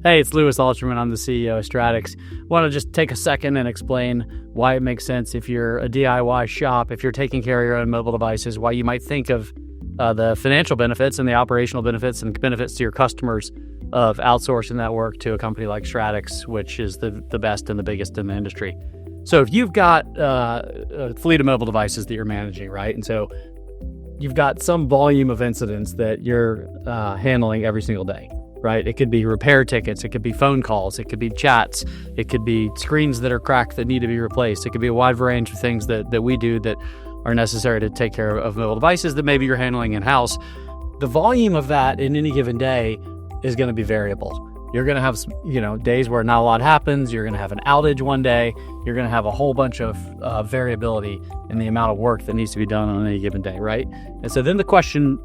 Hey, it's Louis Alterman. I'm the CEO of Stratix. Want to just take a second and explain why it makes sense if you're a DIY shop, if you're taking care of your own mobile devices, why you might think of the financial benefits and the operational benefits and benefits to your customers of outsourcing that work to a company like Stratix, which is the best and the biggest in the industry. So if you've got a fleet of mobile devices that you're managing, right? And so you've got some volume of incidents that you're handling every single day. Right? It could be repair tickets, it could be phone calls, it could be chats, it could be screens that are cracked that need to be replaced. It could be a wide range of things that we do that are necessary to take care of mobile devices that maybe you're handling in-house. The volume of that in any given day is going to be variable. You're going to have days where not a lot happens. You're going to have an outage one day. You're going to have a whole bunch of variability in the amount of work that needs to be done on any given day, right? And so then the question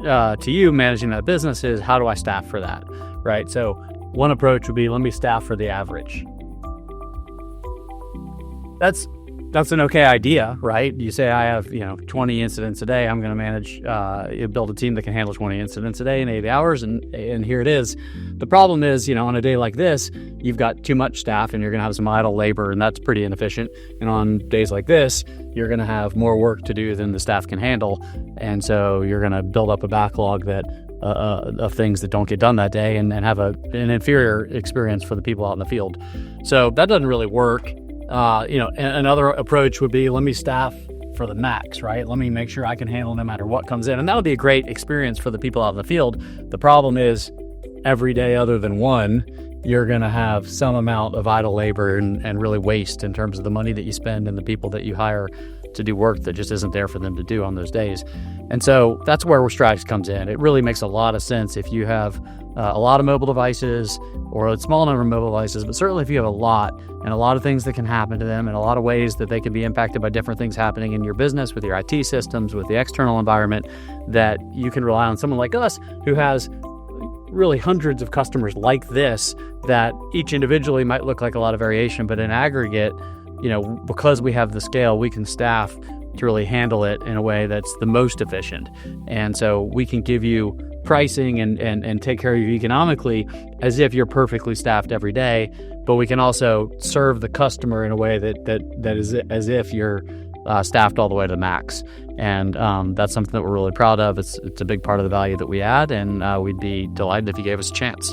to you managing that business is, how do I staff for that, right? So one approach would be, let me staff for the average. That's an okay idea, right? You say I have 20 incidents a day. I'm going to manage, build a team that can handle 20 incidents a day in 8 hours, and here it is. The problem is, on a day like this, you've got too much staff and you're going to have some idle labor, and that's pretty inefficient. And on days like this, you're going to have more work to do than the staff can handle, and so you're going to build up a backlog that of things that don't get done that day, and have an inferior experience for the people out in the field. So that doesn't really work. Another approach would be, let me staff for the max, right? Let me make sure I can handle no matter what comes in. And that'll be a great experience for the people out in the field. The problem is, every day other than one, you're going to have some amount of idle labor and really waste in terms of the money that you spend and the people that you hire to do work that just isn't there for them to do on those days. And so that's where Stratix comes in. It really makes a lot of sense if you have a lot of mobile devices or a small number of mobile devices, but certainly if you have a lot and a lot of things that can happen to them and a lot of ways that they can be impacted by different things happening in your business, with your IT systems, with the external environment, that you can rely on someone like us who has really hundreds of customers like this, that each individually might look like a lot of variation, but in aggregate, because we have the scale, we can staff to really handle it in a way that's the most efficient. And so we can give you pricing and take care of you economically as if you're perfectly staffed every day, but we can also serve the customer in a way that is as if you're staffed all the way to the max. And that's something that we're really proud of. It's a big part of the value that we add, and we'd be delighted if you gave us a chance.